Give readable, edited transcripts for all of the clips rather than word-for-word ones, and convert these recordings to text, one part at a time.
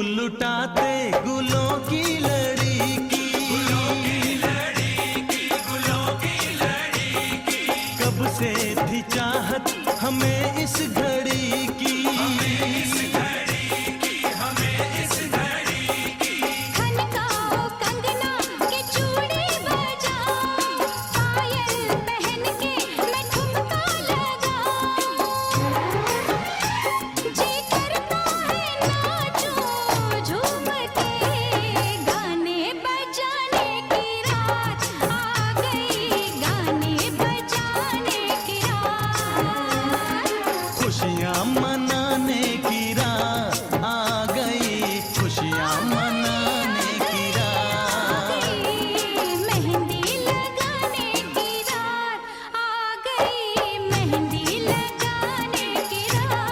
लुटाते गुलों की लड़ी की, कब से थी चाहत हमें इस घड़ी की, खनकाओ कंगना के चूड़ी बजाओ, पायल पहन के मैं ठुमका लगाऊं, जी करता है नाचूं झूम के, गाने बजाने की रात आ गई, गाने बजाने की रात, खुशियाँ मनाने की रात आ गई, खुशियाँ मनाने की रात। मेहंदी लगाने की रात आ गई, मेहंदी लगाने की रात।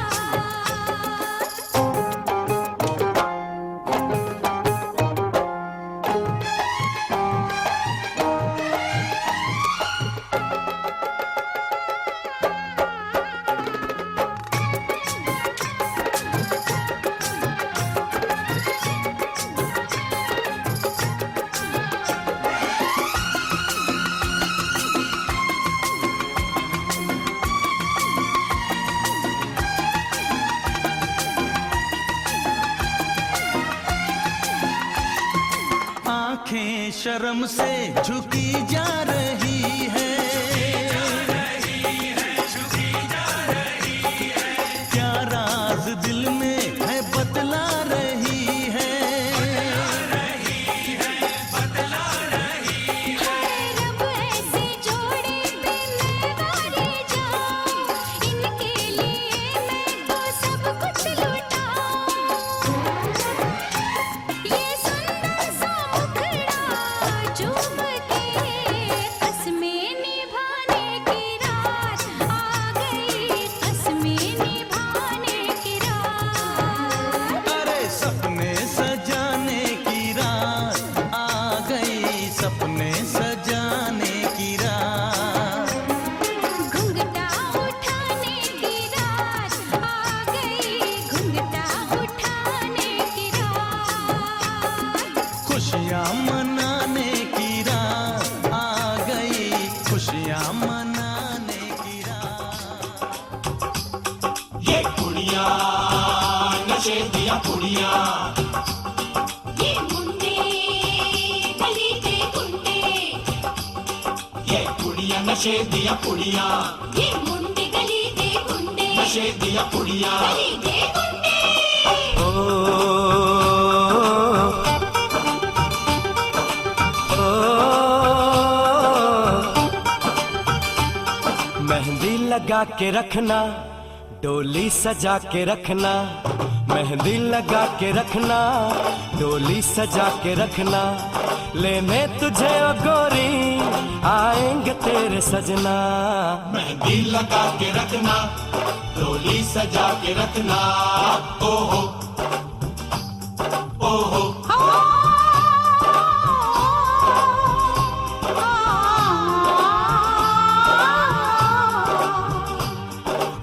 आंखें शर्म से झुकी जा रही है, क्या राज दिल में है बतला रही है, रब ऐसे जोड़े पे मैं वारी जाऊं, इनके लिए मैं तो सब कुछ लुटाऊं, ये सुंदर सा मुखड़ा चूम के, कसमें निभाने की रात आ गई, कसमें निभाने की रात। अरे सपने सजाने की रात आ गई, सपने सजाने की रात। घुंघटा उठाने की रात आ गई, घुंघटा उठाने की रात, खुशियाँ मनाने की रात आ गई, खुशियाँ मनाने की रात। ये कुड़िया नशे दिया कुड़िया, ये मुंडे गली के गुंडे, ये कुड़िया नशे दिया कुड़िया, ये मुंडे गली के गुंडे, नशे दिया कुड़िया। गली के गुंडे। मेहंदी लगा के रखना, डोली सजा के रखना, मेहंदी लगा के रखना, डोली सजा के रखना, लेने तुझे ओ गोरी आएंगे तेरे सजना। मेहंदी लगा के रखना, डोली सजा के रखना, ओहो ओहो।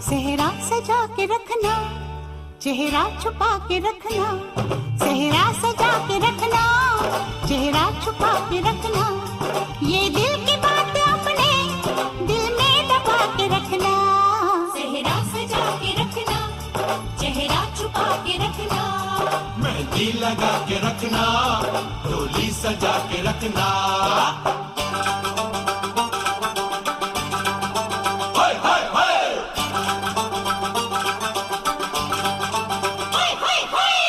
सेहरा सजा के रखना, चेहरा छुपा के रखना, सेहरा सजा के रखना, चेहरा छुपा के रखना, ये दिल की बात अपने दिल में दबा के रखना, सेहरा सजा के रखना, चेहरा छुपा के रखना, मेहंदी लगा के रखना, डोली सजा के रखना। हाय हाय हाय। हाय हाय हाय।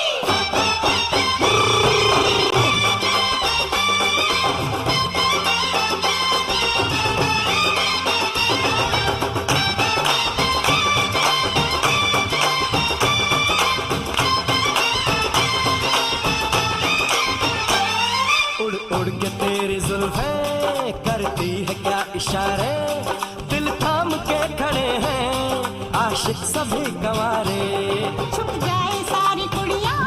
उड़ उड़ के तेरी जुल्फें करती है क्या इशारे, दिल थाम के खड़े हैं आशिक सभी गंवारे। छुप जाए सारी कुड़ियाँ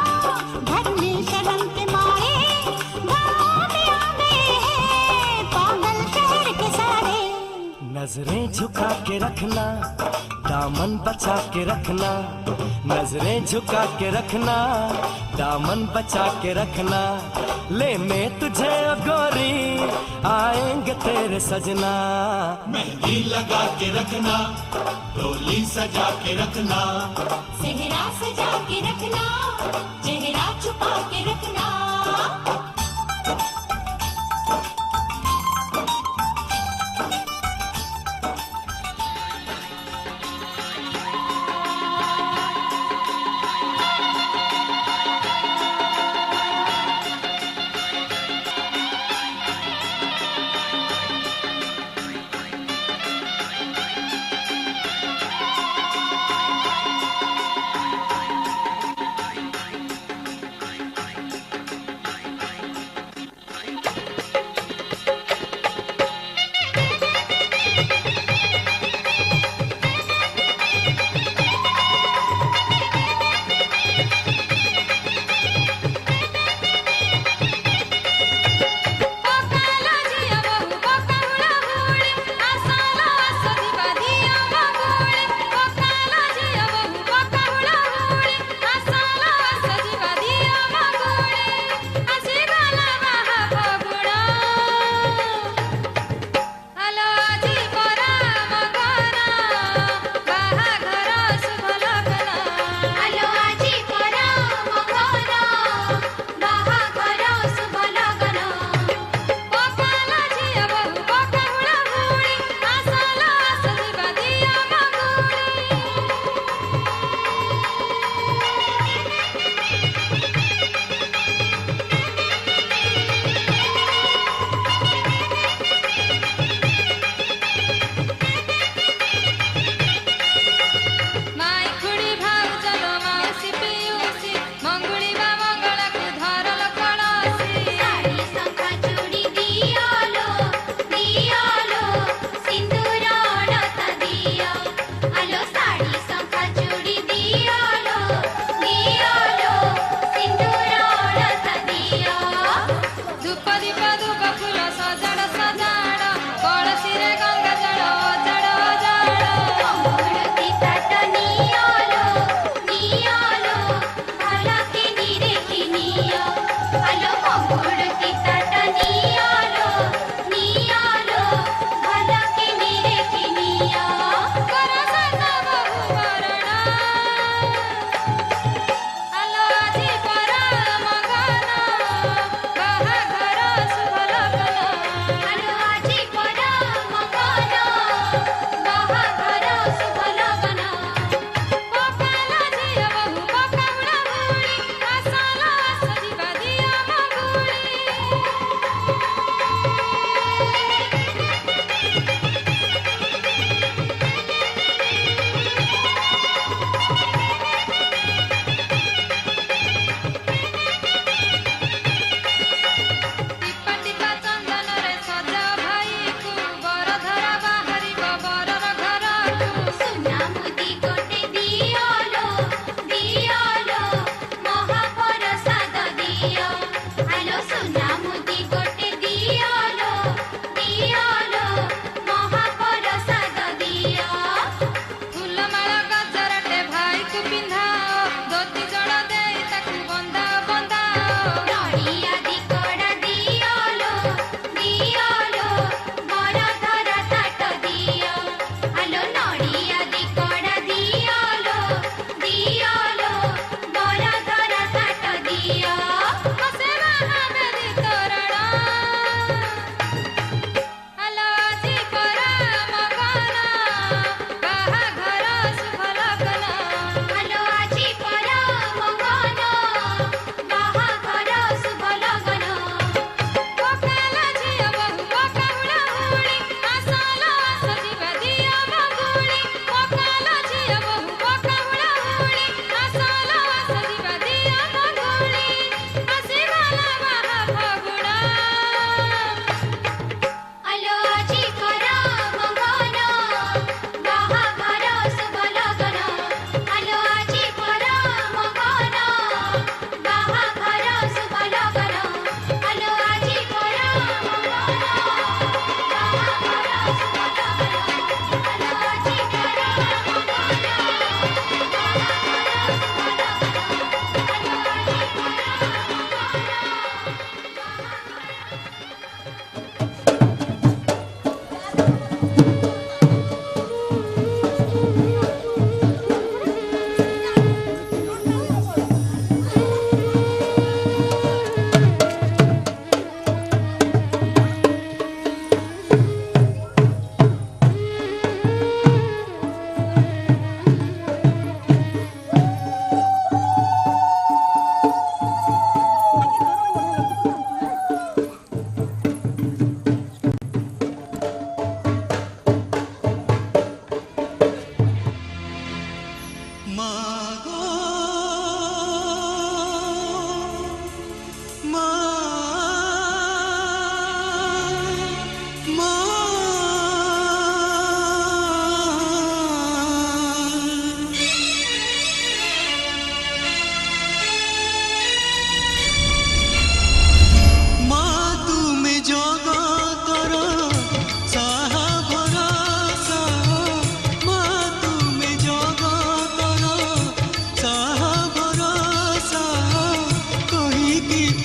घर में शर्म के मारे, गाँव में आ गए हैं पागल शहर के सारे। नजरें झुका के रखना, दामन बचा के रखना, नजरें झुका के रखना, दामन बचा के रखना, लेने तुझे ओ गोरी आएंगे तेरे सजना। मेहंदी लगा के रखना, डोली सजा के रखना, सेहरा सजा के रखना, चेहरा छुपा के रखना।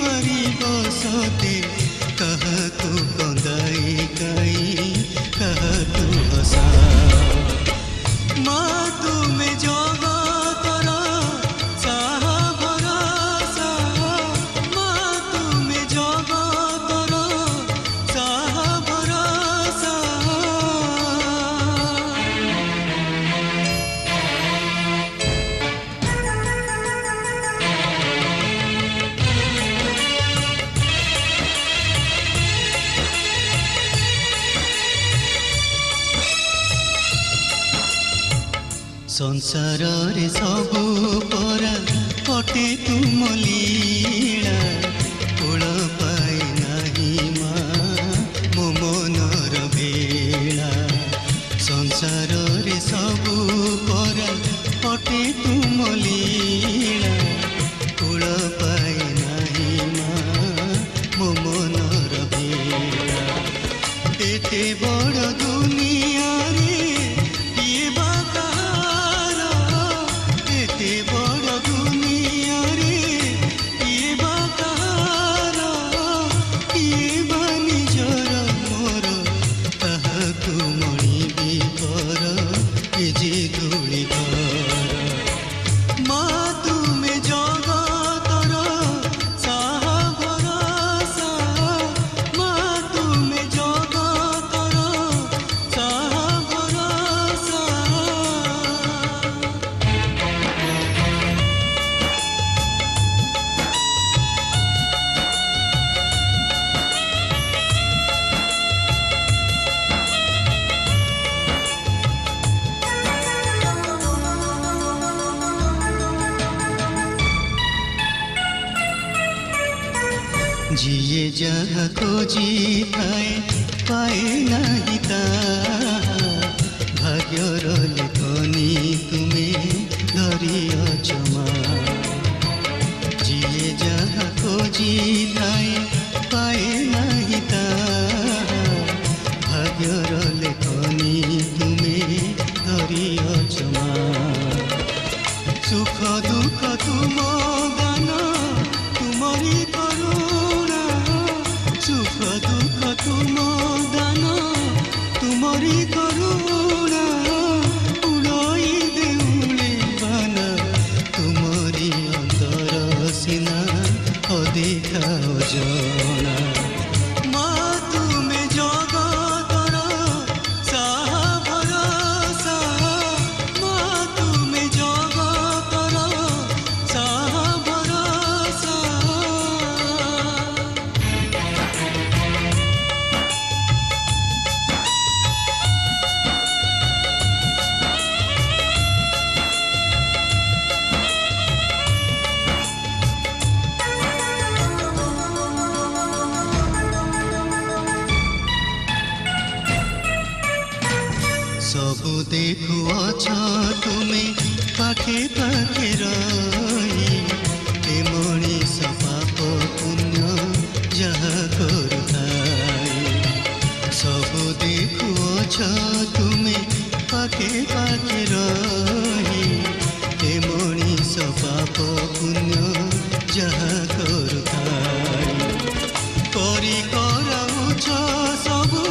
परी बसते कहा तू कंदाई काई कहा तू हसा माँ तुम्हें जगतर साहा भरोसा माँ तुम्हें जगतर साहा भरोसा संसार रे सबू परा कटे तुम लीला कोल पाए नहीं माँ मो मनर बेला संसार रे सबू परा कटे तुम लीला कोल पाए नहीं माँ मो मनर बेला एते बड़ दुनिया रे किए बा कहार एते बड़ दुनिया रे किए बा कहार किए बा निजर मोर ताहाकु मणिबी कर ए जे धूଳି कर माँ तुमे जगतर साहा भरोसा माँ तुमे जगतर साहा भरोसा जिए जहाँ खोजी थाए पाए नहीं ताहा भाग्यर लेखनी तुम्हें धरिअछ माँ जिए जहाँ खोजी थाए पाए नहीं ताहा भाग्यर लेखनी तुम्हें धरिअछ माँ सुख दुख तुम गान तुमरी करुणा सुख दुख तुम दान तुमरी करुणा उड़ई देउले बाना तुमरी अंतर सिना अधिका जना माँ तुमे जगतर साहा भरोसा माँ तुमे जगतर साहा भरोसा सबु देखुअछ तुमे पाखे पाखे रही ए मणिष पाप पुण्य जहा करुताई सबु देखुअछ तुमे पाखे पाखे रही ए मणिष पाप पुण्य जहा करुताई करी कराउछ सबु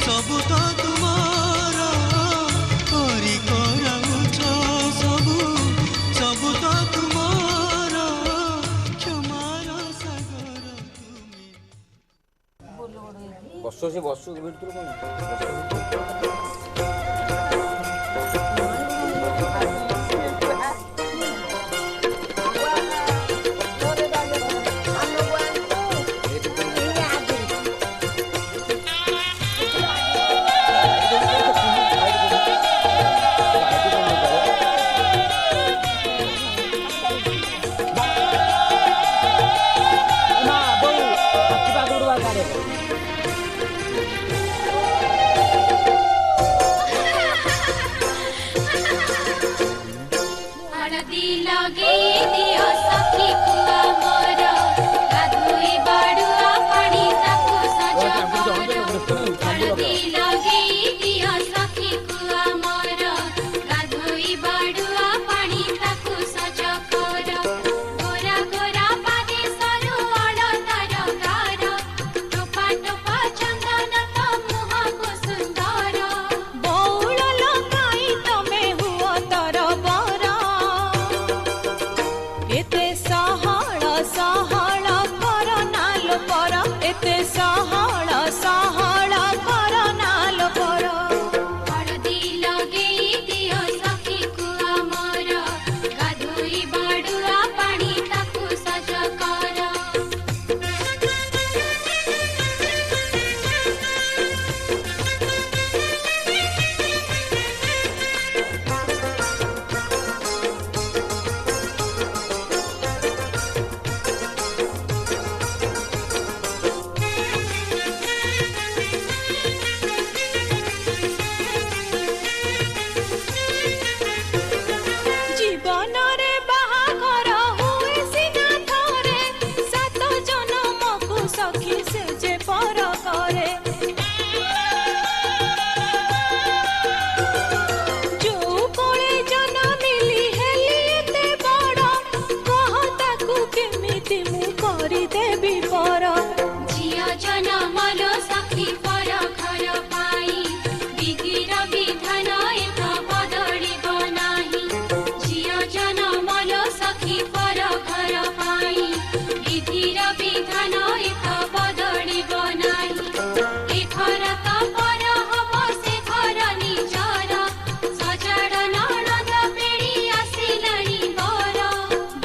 सबु तो तुमार करी कराउछ सबु सबु तो तुमार क्षमार सागर तुमे बस से बस सखी से जे पर करे जो कोले जना मिली हेली ते बड़ा कह ताकू केमिति मु करी देबी पर झियो जनमल सखी पर घर पाई विधिर विधान एक बदलिब नाही झियो जनमल सखी पर घर पाई विधिर विधान एक बदलिब नाही ए घर त पर हब से घर निजर सजाड़ ननद पेड़ी आसिलणी बर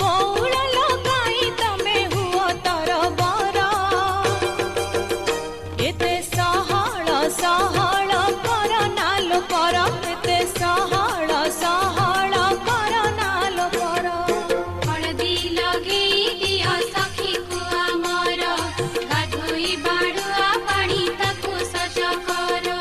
बौल लगाई तमे हुआ तर बर एते सहल सहल कर नालो पर एते सहल सहल कर नालो पर हळदी लगेई दिया सखी कुआ मोर गाधोई बाड़ुआ पानी ताकू सज कर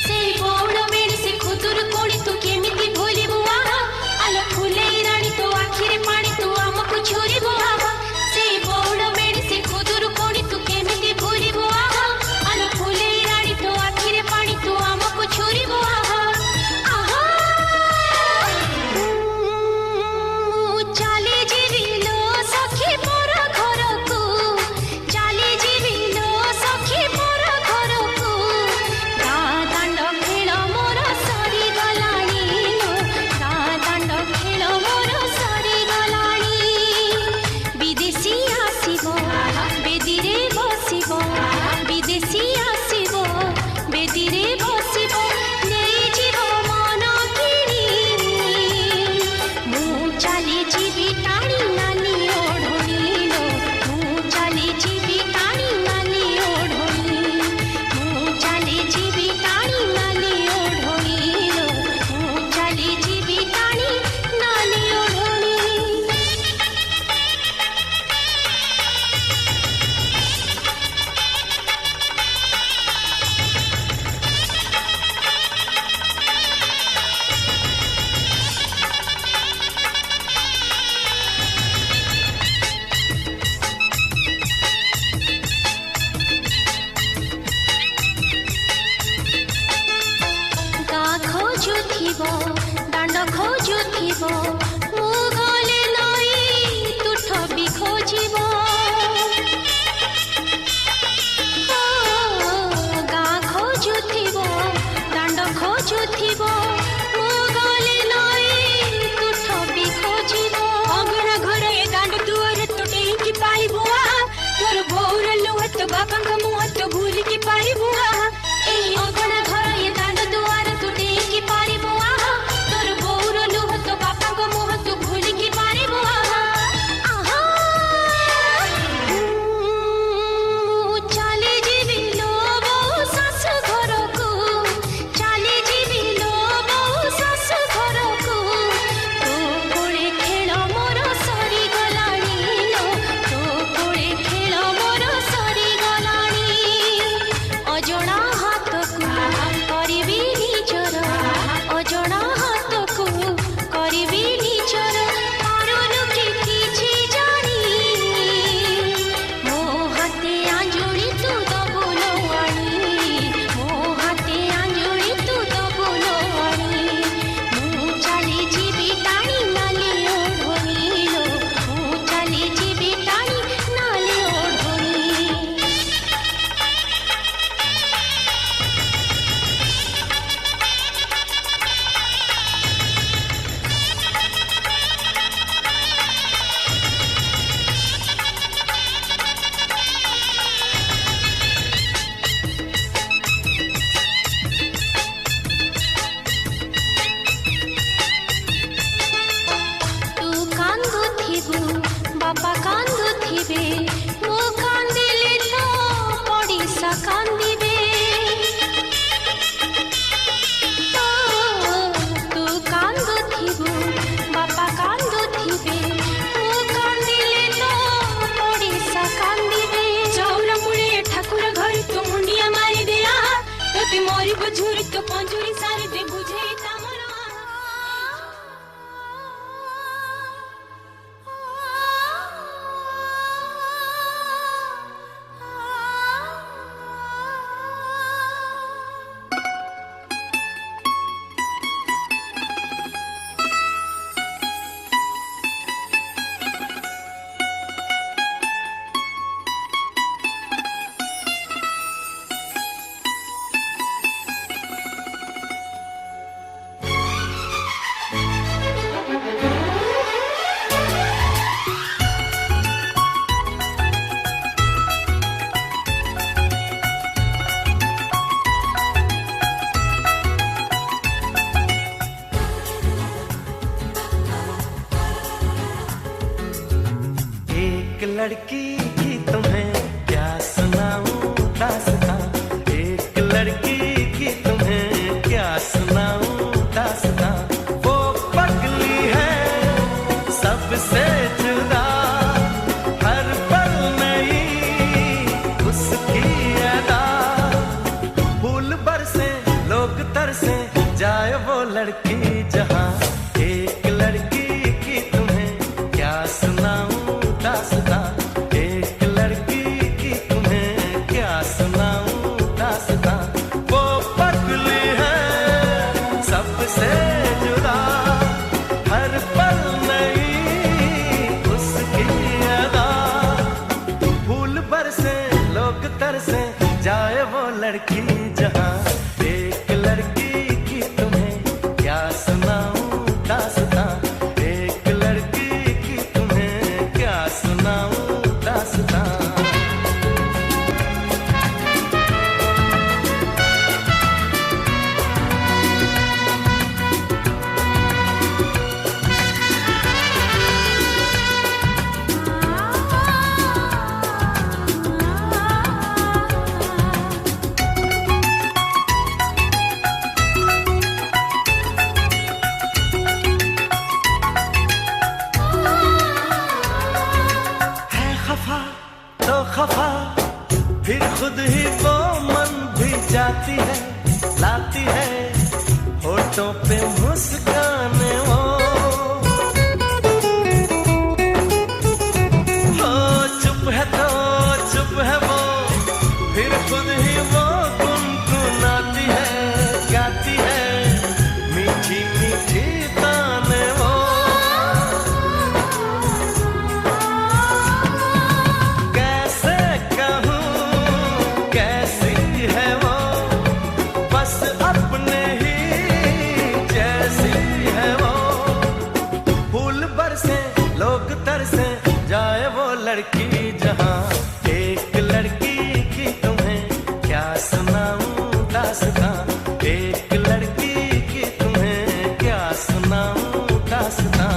से बौड़ मेरी से खुदुर कोणी तू केमिति भूलिबु आहा आलो फुलेई रानी तो आखिरे पानी तू आमको छुरिबु आहा से बौड़ मेरी से खुदुर कोणी तू केमिति भूलिबु आहा आलो फुलेई रानी तो आखिरे पानी तू आमको छुरिबु आहा आहा चाली जीविलो सखी पर घरकू चाली जीविलो सखी पर घरकू दांड खेल मोर सरी गलाणी दांड खेल मोर सरी गलाणी विदेशी आसीबो बेदीरे बसिबो विदेशी आसीबो बेदीरे बसिबो नेई जीवो मन किणी मु चाली जीवी टाणी नानी ओढणी मु चाली जीवी टाणी नानी ओढणी मु चाली जीवी टाणी नानी ओढणी मु चाली जीवी टाणी नानी ओढणी गा खोजुथिबो दांड खोजुथिबो मु गले नई तुठ भी खोजिबो गा खोजुथिबो दांड खोजुथिबो मु गले नई तुठ भी खोजिबो अगरा घर ए दांड दुआर तो टेकी पाइबो तोर भौर लुहत बापंग मुहत भूल की पाइबो ए अगरा घर ए दांड दुआर तो टेकी पाइबो तोर भौर लुहत बापंग मुहत भूल की पाइबो आहा कांदिबे मो कांदिले तो पड़िसा कांदिबे तू कांदुथिबु बापा कांदुथिबे मो कांदिले तो पड़िसा कांदिबे चौरा मुळे ठाकुर घर तो मुंडिया मारी दे तोते मोरी बुझुरी तो पंजुरी सारी दे बुझे लड़की की तुम्हें क्या सुनाऊं दास्तां एक लड़की की तुम्हें क्या सुनाऊं दास्तां वो पगली है सबसे जुदा हर पल नई उसकी अदा फूल बरसे लोग तरसे जाए वो लड़की जहां एक लड़की की तुम्हें क्या सुनाऊं दास्तां एक लड़की की तुम्हें क्या सुनाऊं दास्तां वो पगली है सबसे जुदा हर पल नई उसकी अदा फूल बरसे लोग तरसे जाए वो लड़की जहां एक लड़की की तुम्हें क्या सुनाऊं दास्तां एक लड़की की तुम्हें क्या सुनाऊं दास्तां तो खफा फिर खुद ही वो मन भी जाती है लाती है होठों पे मुस्कान वो हो चुप है तो चुप है वो फिर खुद ही वो गुनगुनाती है गाती है मीठी मीठी ताने वो अपने ही जैसी है वो फूल बरसे लोग तरसे जाए वो लड़की जहां एक लड़की की तुम्हें क्या सुनाऊं दास्तां एक लड़की की तुम्हें क्या सुनाऊं दास्तां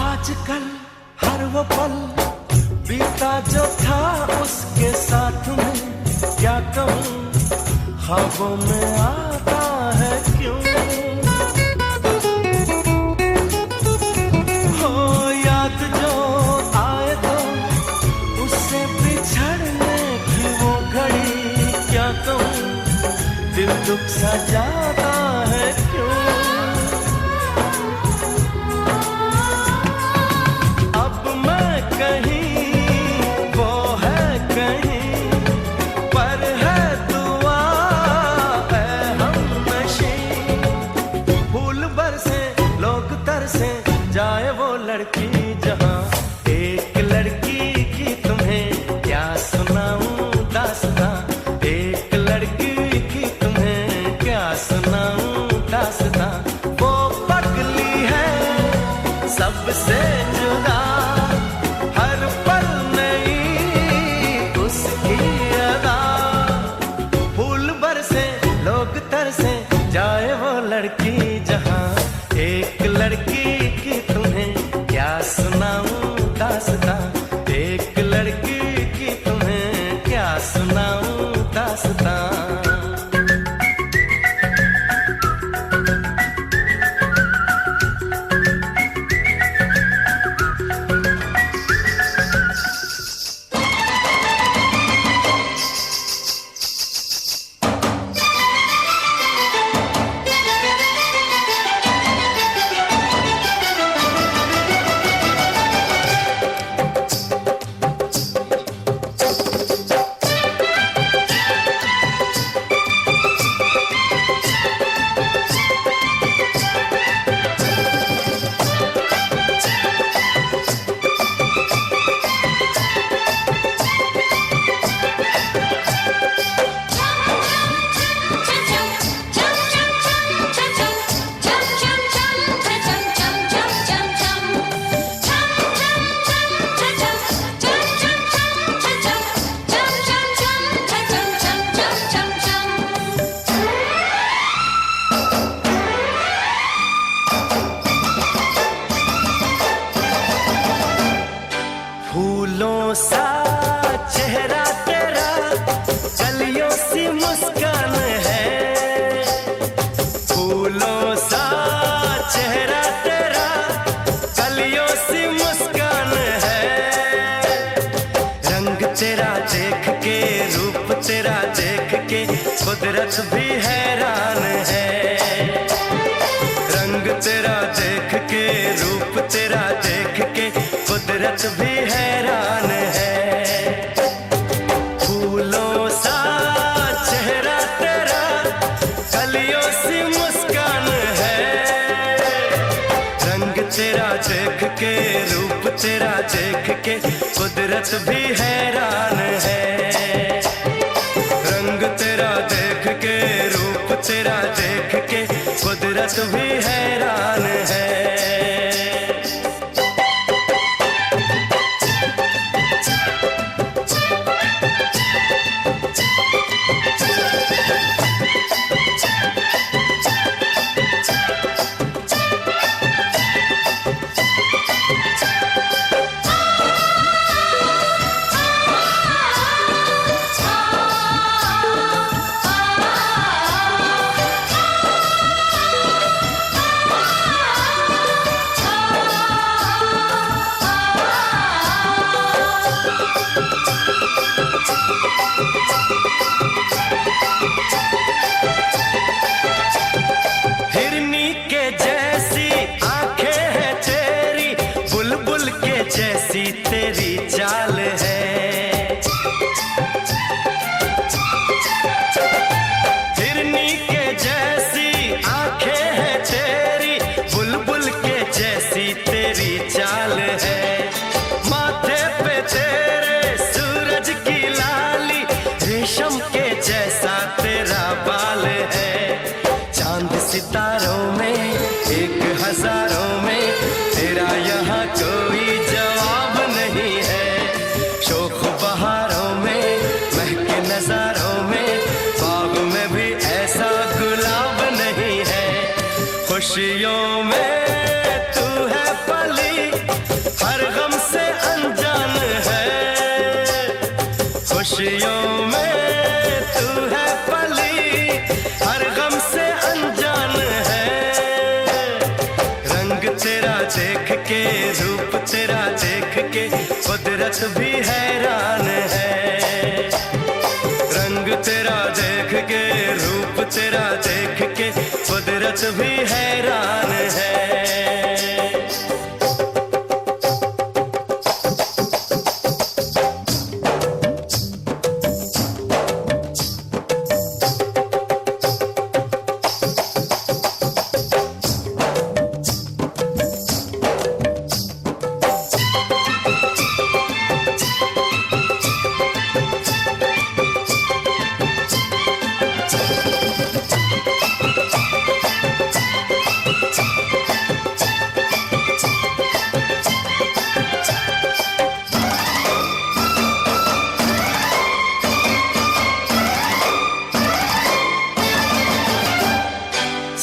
आजकल हर वो पल बीता जो था उसके साथ में क्या कहूँ ख्वाबों में आता है क्यों हो याद जो आए तो उससे बिछड़ने की वो घड़ी क्या कहूँ दिल दुख सा जाता है क्यों से बरसे जाए वो लड़की जहां, एक लड़की की तुम्हें क्या सुनाऊं दास्तां, एक लड़की की तुम्हें क्या सुनाऊं दास्तां। वो पगली है सबसे जुदा, हर पल नई उसकी अदा। फूल बरसे लोग तरसे जाए वो लड़की जहां, एक लड़की की तुम्हें क्या सुनाऊं दास्तां, एक लड़की की तुम्हें क्या सुनाऊं दास्तां। फूलों सा चेहरा तेरा, कलियों सी मुस्कान है। फूलों सा चेहरा तेरा, कलियों सी मुस्कान है। रंग तेरा देख के, रूप तेरा देख के, कुदरत भी हैरान है। रंग तेरा देख के, रूप तेरा देख के, कुदरत भी हैरान है। फूलों सा चेहरा तेरा, कलियों सी मुस्कान है। रंग तेरा देख के, रूप तेरा देख के, कुदरत भी हैरान है। रंग तेरा देख के, रूप तेरा देख के, कुदरत भी हैरान है। हिरनी के जैसी आंखें हैं तेरी, बुलबुल के जैसी तेरी चाल है। हिरनी के जैसी आंखें हैं तेरी, बुलबुल के जैसी तेरी चाल है। माथे पे तेरे सूरज की लाली, रेशम के जैसा तेरा बाल है। चांद सितारों में, एक हजारों में, तेरा यहाँ कोई जवाब नहीं है। शोख बहारों में, महके नजारों में, बाग में भी ऐसा गुलाब नहीं है। खुशियों में तू है पली, हर गम से अनजान है। खुशियों में तू है पली, हर गम से अनजान है। रंग तेरा देख के, रूप तेरा देख के, कुदरत भी हैरान है। रंग तेरा देख के, रूप तेरा देख के, कुदरत भी हैरान है।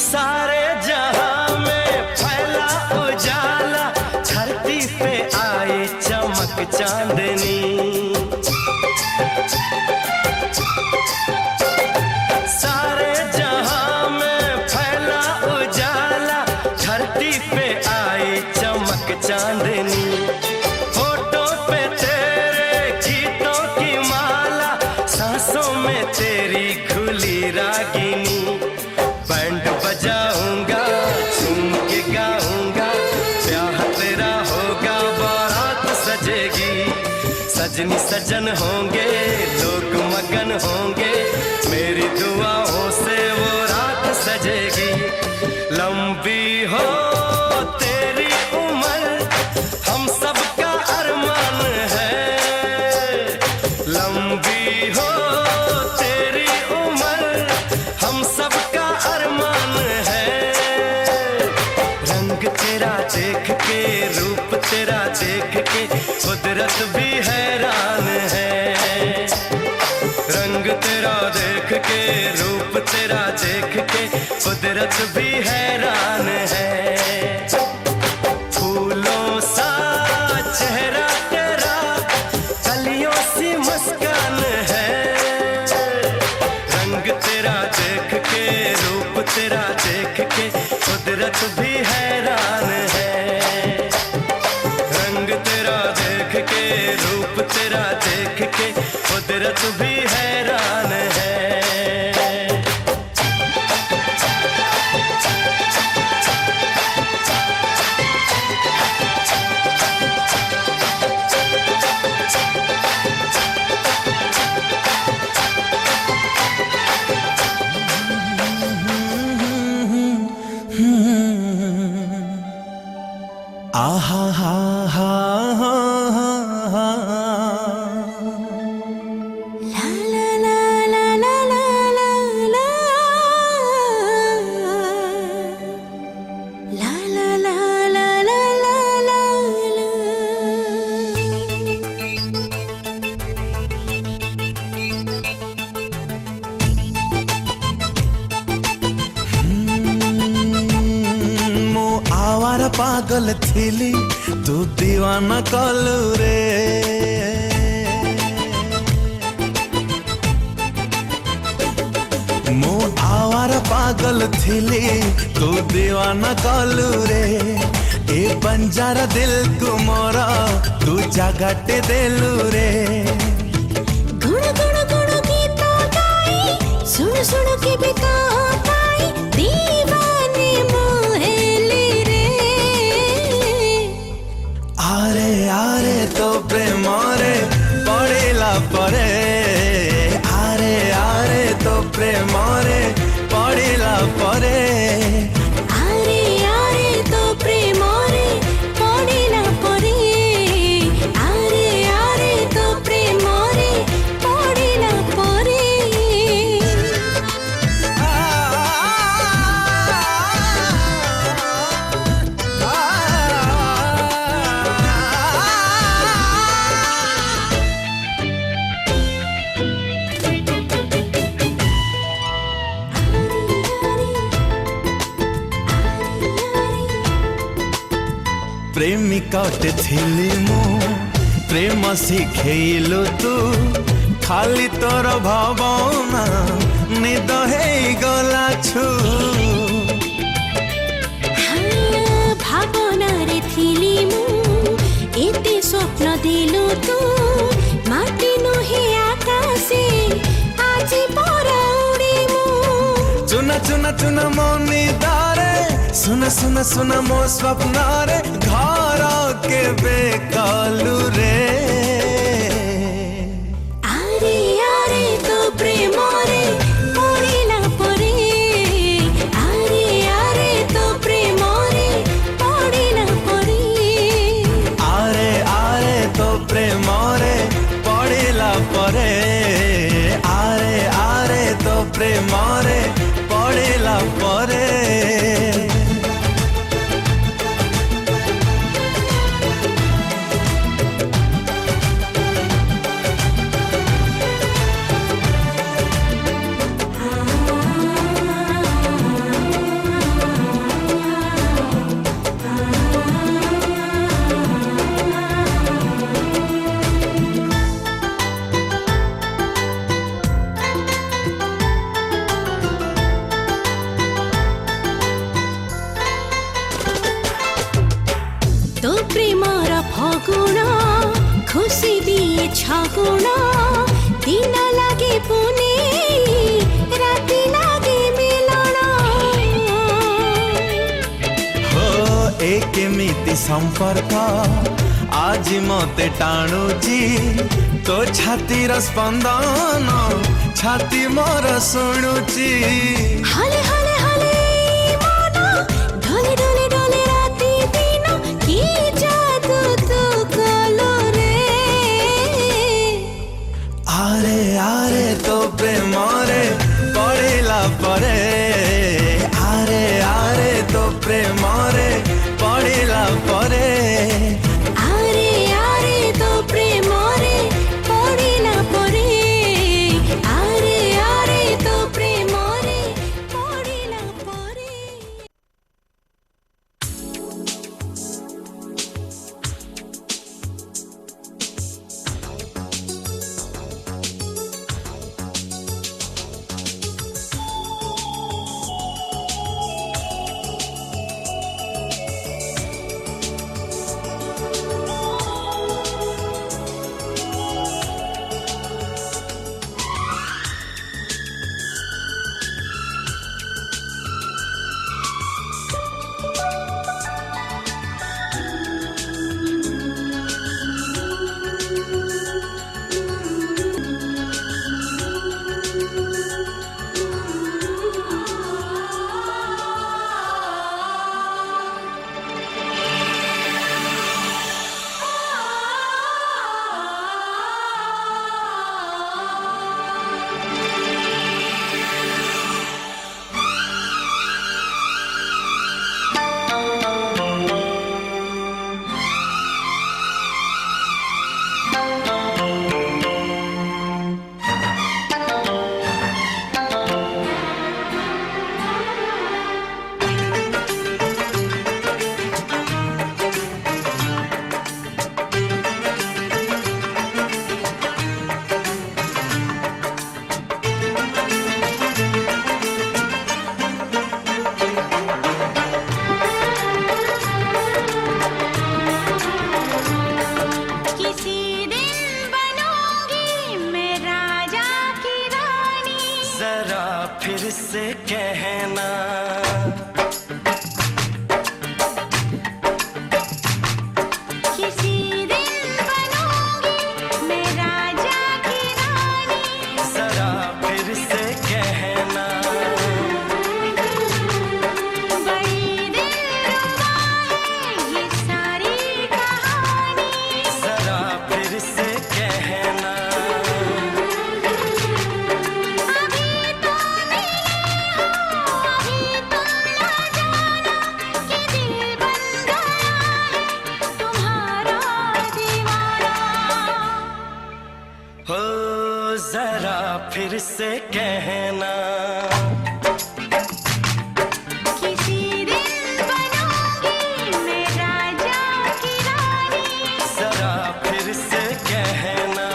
सारे जहां में फैला उजाला, धरती पे आई चमक चांदनी। सारे जहां में फैला उजाला, धरती पे आई चमक चांदनी। होठों पे तेरे गीतों की माला, सांसों में तेरी खुली रागिनी। बैंड बजाऊंगा, झूम के गाऊंगा, ब्याह तेरा होगा, बारात सजेगी। सजनी सजन होंगे, लोग मगन होंगे, मेरी दुआओं से वो रात सजेगी। लंबी हो तेरी उम्र, हम सबका अरमान है। लंबी हो तेरी उम्र, हम सबका अरमान है। रंग तेरा देख के, रूप तेरा देख के, कुदरत भी हैरान है। रंग तेरा देख के, रूप तेरा देख के, कुदरत भी हैरान है। फूलों सा चेहरा तेरा, कलियों सी मुस्कान है। रंग तेरा देख के, रूप तेरा देख के, कुदरत भी हैरान है। रंग तेरा देख के, रूप तेरा देख के, कुदरत भी हैरान है। आहा हा हा हा हा। ला ला ला ला ला ला ला ला ला ला ला ला ला ला। मो आवार पागल थिली, तू दीवाना कलू रे। मो आवार पागल थिली, तू दीवाना कलू रे। ए बंजारा दिल को मोरा, तू जगाटे देलू रे। गुण गुण गुण गीत गाई, सुन सुन के भी पाई, दीवाने मोहेली रे। आरे आरे तो प्रेम रे पड़ेला परे। आरे आरे तो प्रेम रे पड़ेला परे। आरे आरे तो प्रेम रे पड़ेला परे। आरे आरे तो प्रेम रे पड़ेला परे। प्रेमिकाटे थिली मु, प्रेम शिखेलु तू। खाली तोर भावना निद हे गला छु। भावना रे थिली मु, एते स्वप्न दिलु तू। माटी नुहे आकाशे, आज परा उड़ी मु। चुना चुना चुना मनी दारे, सुन सुन सुन मो स्वप्न रे। घर के बेकालू रे। आरे आरे तो प्रेम रे पड़ेला परे। आरे आरे तो प्रेम रे पड़ेला परे। आरे आरे तो प्रेम रे पड़ेला परे। आरे आरे तो प्रेम रे पड़ेला परे। तो प्रेमर फगुण खुशी दिए छगुण दिन लगे पुने राति लगे मिलन हो ए केमिति संपर्क आज मते टाणुची तो छातीर स्पंदन छाती मोर शुणुची हले हले हले मन ढले ढले ढले राति दिन की जादू तू कलो रे आरे आरे तो प्रेम रे पड़िला परे आरे आरे तो प्रेम रे पड़िला परे आरे आरे तो प्रेम रे पड़िला परे आरे आरे तो प्रेम रे पड़िला परे फिर से कहना किसी दिन बनूंगी मैं राजा की रानी जरा फिर से कहना बड़ी दिलरुबा है ये सारी कहानी जरा फिर से कहना अभी तो मिले हो अभी तो ना जाना कि दिल बन गया है तुम्हारा दीवाना हो जरा फिर से कहना किसी दिन बनूंगी मैं राजा की रानी जरा फिर से कहना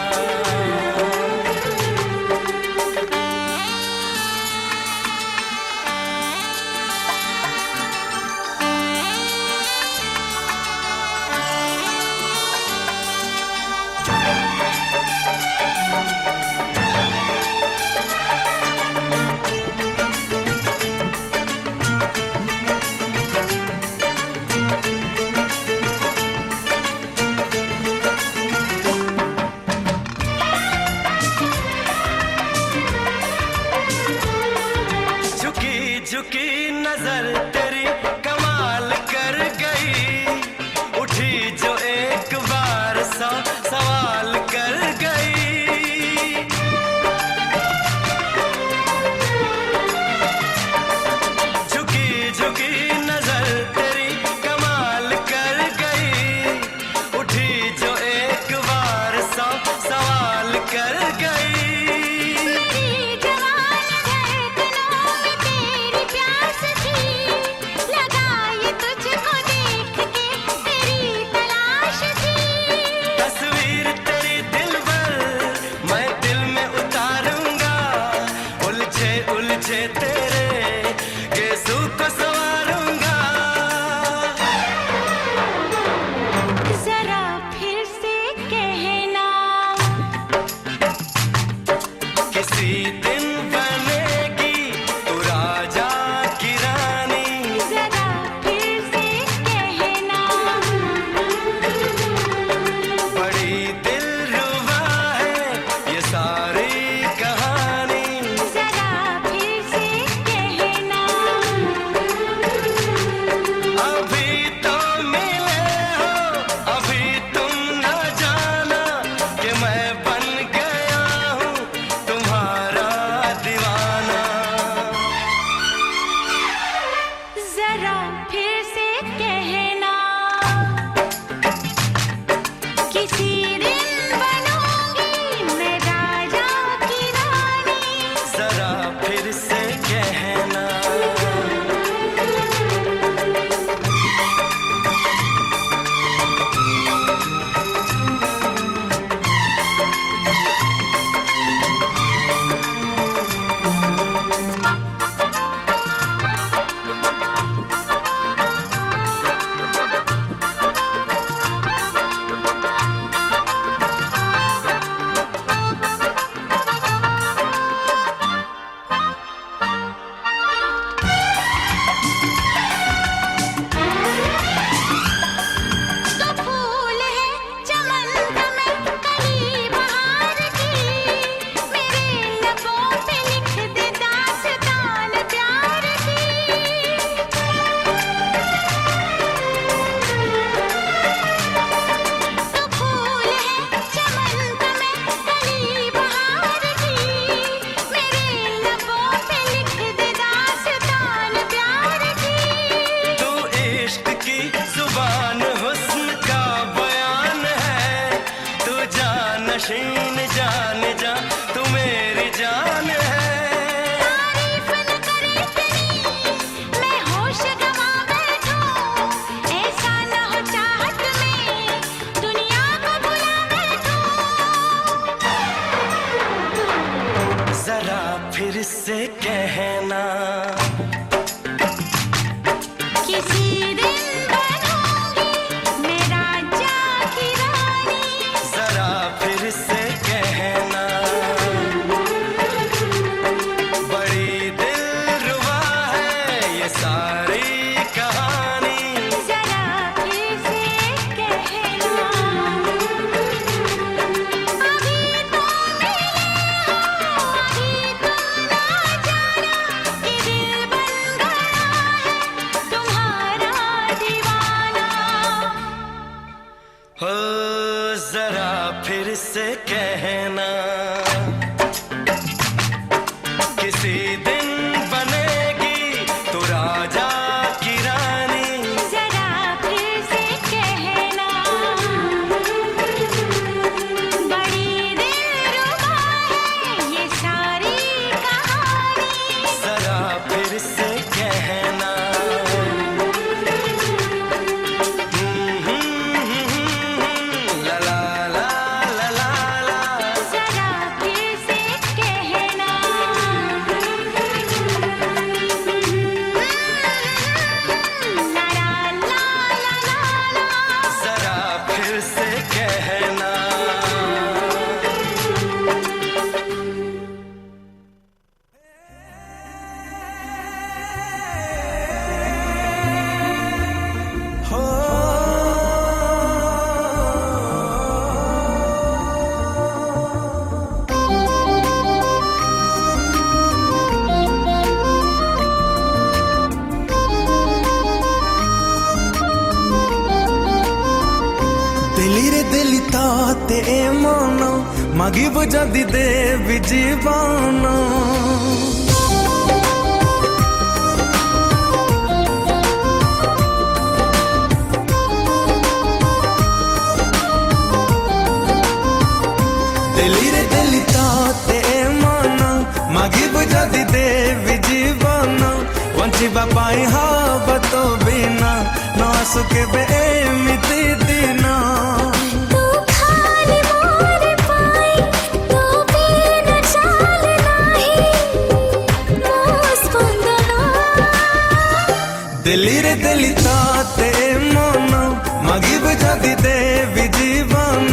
जरा फिर से कहना किसी दिन बनेगी तू राजा की रानी। जरा फिर से कहना बड़ी दिलरुबा है ये सारी कहानी। जरा फिर से कहना ला ला ला ला ला ला। जरा फिर से कहना ला ला ला ला ला। जरा फिर से कहना हो दिलिरे दिली ताते मन मागिब जदि देवी जीवन दिलिरे दिली ताते मन मागिब जदि देवी जीवन वंचिबा पाई हब तो बिना न आसुके एमिति दिन तू खाली मोर पाई तो बिन चाल नाही मोस बंदना। दिलिरे दिली ताते मन मागिब जदि देवी जीवन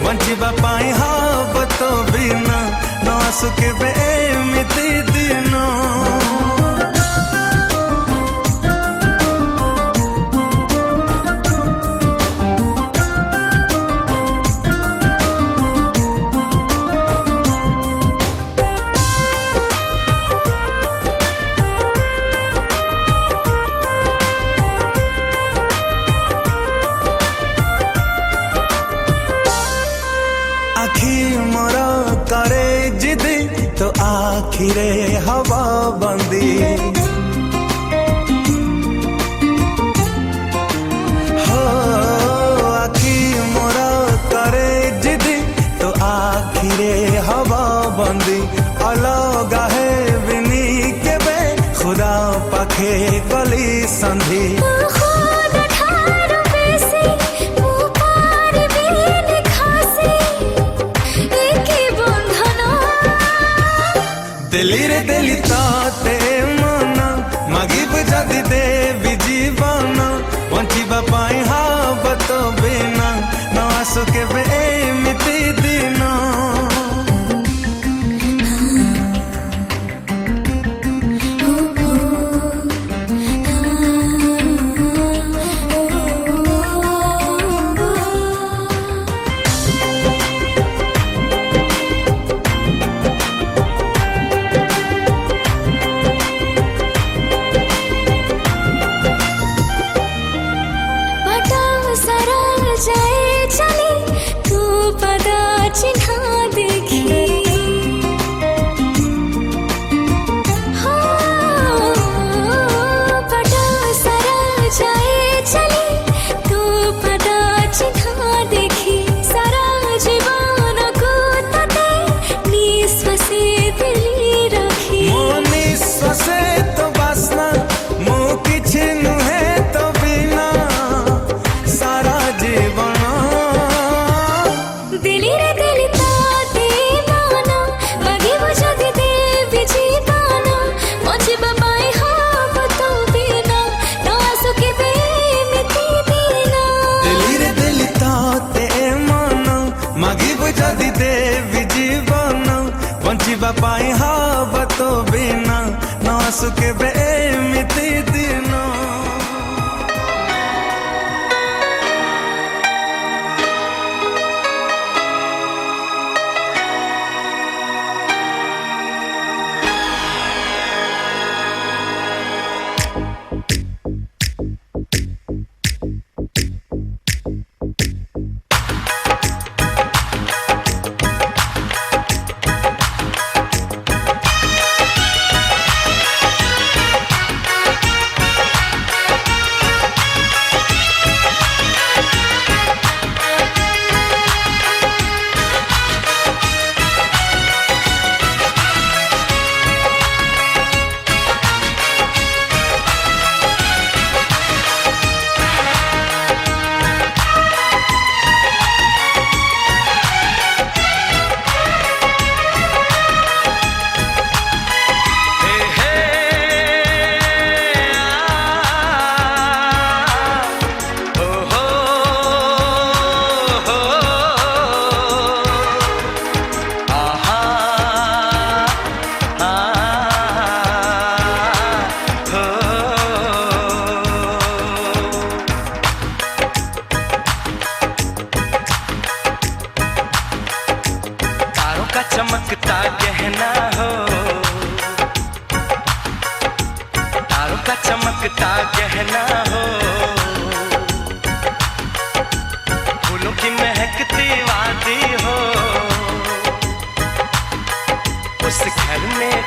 वंचिबा पाई हब तो बिना न आसुके एमिति दिन आखी मोर करे जिदी तो आखिरे हवा बंदी हो आखी मोर करे जिदी तो आखिरे हवा बंदी अलगा है बिनी के बे खुदा पाखे कली संधि खुद ठार बेसी मुँह पार बिन खासी एके बंधना। दिलिरे दिली ताते मन मागिब जदि देवी जीवन वंचिबा पाई हब तो बिना न आसुके एमिति दिन बटा सरा जाए चली तू पदा चिन्हा देखी। हाँ, बटा सरा जाए चली तू पदा चिन्हा देखी। सारा जीवन को तते निस्वसे दिली रखी। मो निश्वासे तो बासना मो किछि नुहे तो बिना सारा जीवन दिलिरे दिली ताते मन मागिब जदि देवी जीवन वंचिबा पाई हब तो बिना न आसुके एमिति दिन। दिलिरे दिली ताते मन मागिब जदि देवी जीवन वंचिबा पाई हब तो बिना न आसुके एमिति दिन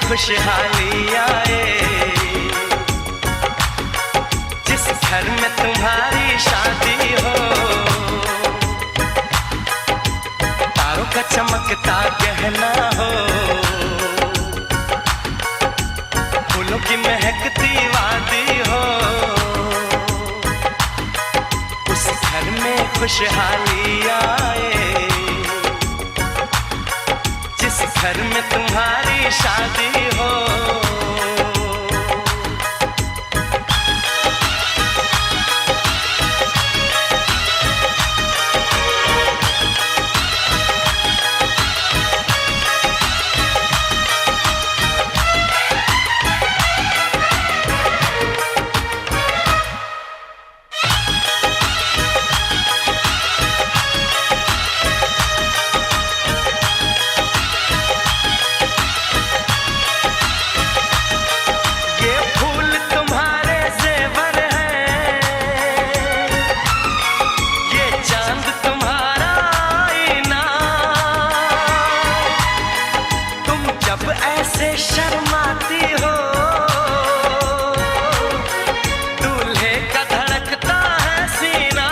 खुशहाली आए, जिस घर में तुम्हारी शादी हो, तारों का चमकता गहना हो, फूलों की महकती वादी हो, उस घर में खुशहाली आए, जिस घर में तुम्हारी शादी हो। ऐसे शर्माती हो, दूल्हे का धड़कता है सीना,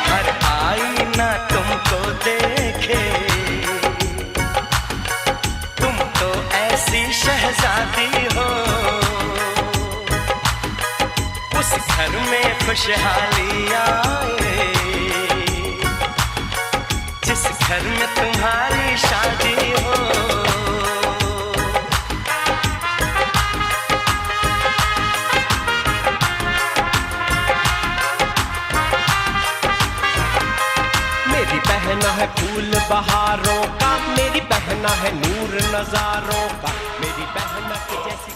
हर आईना तुमको देखे, तुम तो ऐसी शहजादी हो, उस घर में खुशहाली आए, जिस घर में तुम्हारी शादी हो। मेरी बहना है फूल बहारों का, मेरी बहना है नूर नजारों का, मेरी बहना की जैसी